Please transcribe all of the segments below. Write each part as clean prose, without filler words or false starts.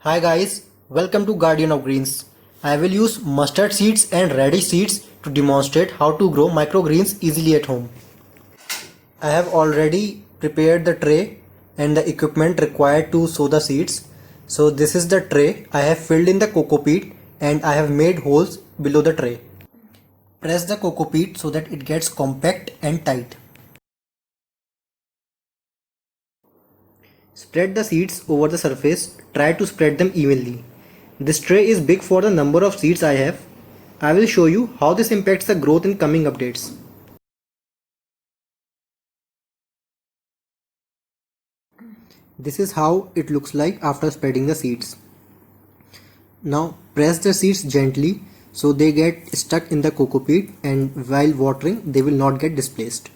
Hi guys, welcome to Guardian of Greens. I will use mustard seeds and radish seeds to demonstrate how to grow microgreens easily at home. I have already prepared the tray and the equipment required to sow the seeds. So this is the tray. I have filled in the coco peat and I have made holes below the tray. Press the coco peat so that it gets compact and tight. Spread the seeds over the surface. Try to spread them evenly. This tray is big for the number of seeds I have. I will show you how this impacts the growth in coming updates. This is how it looks like after spreading the seeds. Now press the seeds gently so they get stuck in the coco peat, and while watering they will not get displaced.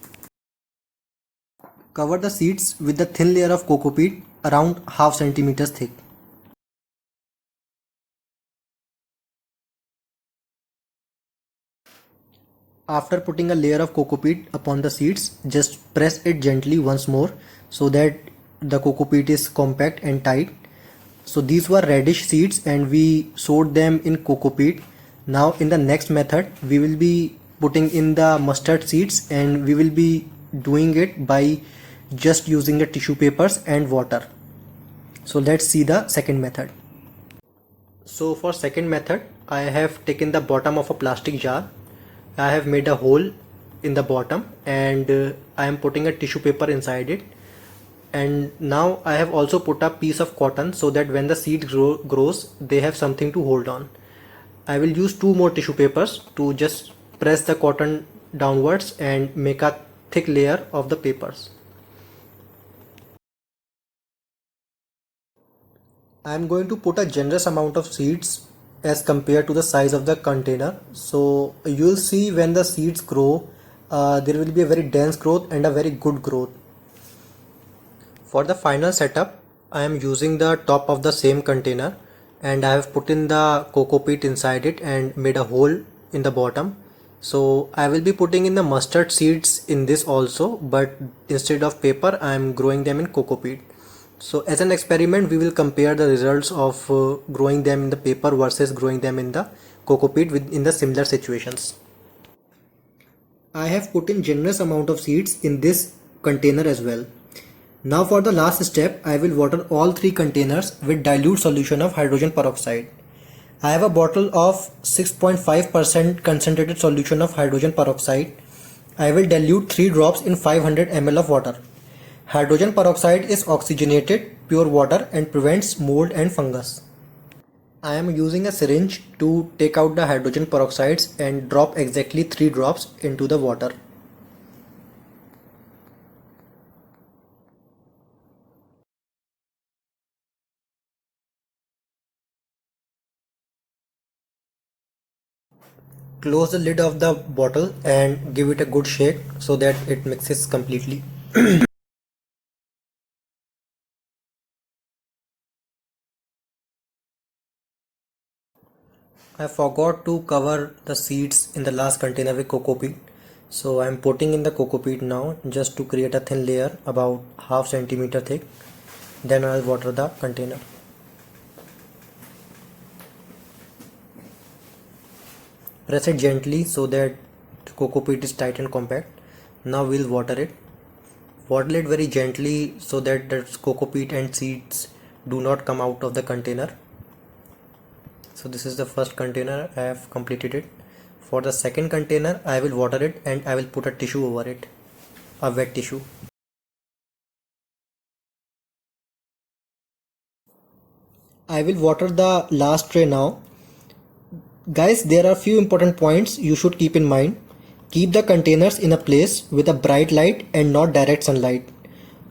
Cover the seeds with the thin layer of coco peat around half centimeters thick. After putting a layer of coco peat upon the seeds, just press it gently once more so that the coco peat is compact and tight. So these were radish seeds and we sowed them in coco peat. Now in the next method we will be putting in the mustard seeds, and we will be doing it by just using the tissue papers and water. So let's see the second method. So for second method, I have taken the bottom of a plastic jar. I have made a hole in the bottom and I am putting a tissue paper inside it. And now I have also put a piece of cotton so that when the seed grows, they have something to hold on. I will use two more tissue papers to just press the cotton downwards and make a thick layer of the papers. I am going to put a generous amount of seeds as compared to the size of the container. So you will see when the seeds grow, there will be a very dense growth and a very good growth. For the final setup, I am using the top of the same container and I have put in the coco peat inside it and made a hole in the bottom. So I will be putting in the mustard seeds in this also, but instead of paper I am growing them in coco peat. So as an experiment we will compare the results of growing them in the paper versus growing them in the coco peat in the similar situations. I have put in generous amount of seeds in this container as well. Now for the last step, I will water all three containers with dilute solution of hydrogen peroxide. I have a bottle of 6.5% concentrated solution of hydrogen peroxide. I will dilute 3 drops in 500 ml of water. Hydrogen peroxide is oxygenated, pure water and prevents mold and fungus. I am using a syringe to take out the hydrogen peroxides and drop exactly 3 drops into the water. Close the lid of the bottle and give it a good shake so that it mixes completely. I forgot to cover the seeds in the last container with coco peat. So I am putting in the coco peat now just to create a thin layer about half centimeter thick. Then I will water the container. Press it gently so that the coco peat is tight and compact. Now we'll water it. Water it very gently so that the coco peat and seeds do not come out of the container. So this is the first container, I have completed it. For the second container, I will water it and I will put a tissue over it, a wet tissue. I will water the last tray now. Guys, there are few important points you should keep in mind. Keep the containers in a place with a bright light and not direct sunlight.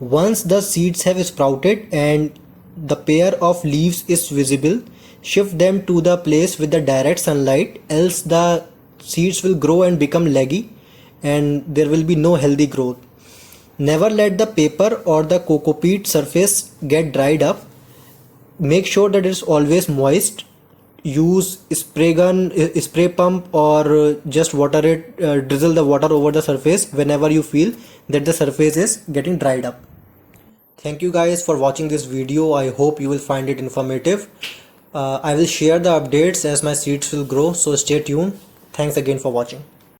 Once the seeds have sprouted and the pair of leaves is visible, shift them to the place with the direct sunlight, else the seeds will grow and become leggy and there will be no healthy growth. Never let the paper or the coco peat surface get dried up. Make sure that it is always moist. Use spray gun, spray pump, or just water it, drizzle the water over the surface whenever you feel that the surface is getting dried up. Thank you guys for watching this video. I hope you will find it informative. I will share the updates as my seeds will grow, so stay tuned. Thanks again for watching.